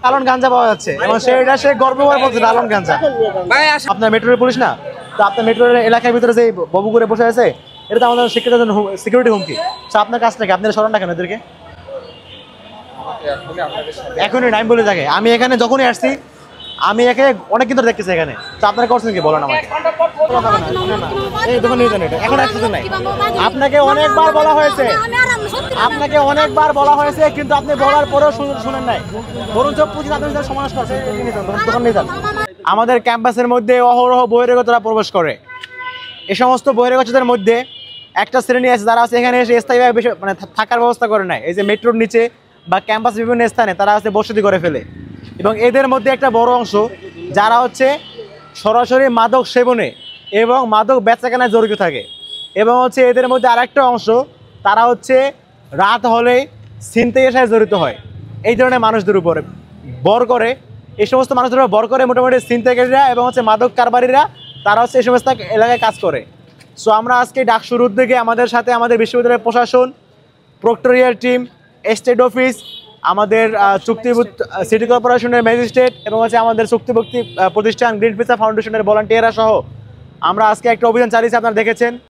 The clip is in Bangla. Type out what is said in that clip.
লালন গাঞ্জা পাওয়া যাচ্ছে এবং সে গর্ব করে বলছে লালন গাঞ্জা। আপনার মেট্রোর পুলিশ না, তো আপনার মেট্রোর এলাকার ভিতরে যে বাবু করে বসে আছে, এটা তো আমাদের সিকিউরিটি হুমকি। তো আপনার কাজটা কি? আপনারা সরান না কেন এদেরকে? এখনই টাইম বলে থাকে। আমি এখানে যখনই আসছি, আমি একে অনেকদিন ধরে দেখতেছি এখানে। তো আপনারা করছেন কি বলেন আমাকে? এখন আসতেছেন নাই। আপনাকে অনেকবার বলা হয়েছে, আপনাকে অনেকবার বলা হয়েছে, কিন্তু আপনি বলার পরেও শুনেন নাই। বরঞ্চ পুঁজি আপনি সমাবেশ করছেন, দোকান নিয়ে যান। আমাদের ক্যাম্পাসের মধ্যে অহরহ বহিরাগতরা প্রবেশ করে। এই সমস্ত বহিরাগতদের মধ্যে একটা শ্রেণী আছে যারা আছে এখানে এসে স্থায়ীভাবে মানে থাকার ব্যবস্থা করে নেয়। এই যে মেট্রোর নিচে বা ক্যাম্পাস বিভিন্ন স্থানে তারা আছে বসতি করে ফেলে। এবং এদের মধ্যে একটা বড় অংশ যারা হচ্ছে সরাসরি মাদক সেবনে এবং মাদক বেচাকেনায় জড়িত থাকে। এবং হচ্ছে এদের মধ্যে আরেকটা অংশ তারা হচ্ছে রাত হলেই ছিনতাইয়ের সাথে জড়িত হয়। এই ধরনের মানুষদের উপরে ভর করে, এই সমস্ত মানুষদের উপর ভর করে মোটামুটি ছিনতাইকারীরা এবং হচ্ছে মাদক কারবারিরা তারা হচ্ছে এই সমস্ত এলাকায় কাজ করে। সো আমরা আজকে ডাকসুর উদ্যোগে আমাদের সাথে আমাদের বিশ্ববিদ্যালয়ের প্রশাসন, প্রক্টোরিয়াল টিম, স্টেট অফিস, আমাদের চুক্তিভুক্ত সিটি কর্পোরেশনের ম্যাজিস্ট্রেট এবং হচ্ছে আমাদের চুক্তিভুক্তি প্রতিষ্ঠান গ্রিন ফিচার ফাউন্ডেশনের ভলান্টিয়াররা সহ আমরা আজকে একটা অভিযান চালিয়েছি, আপনারা দেখেছেন।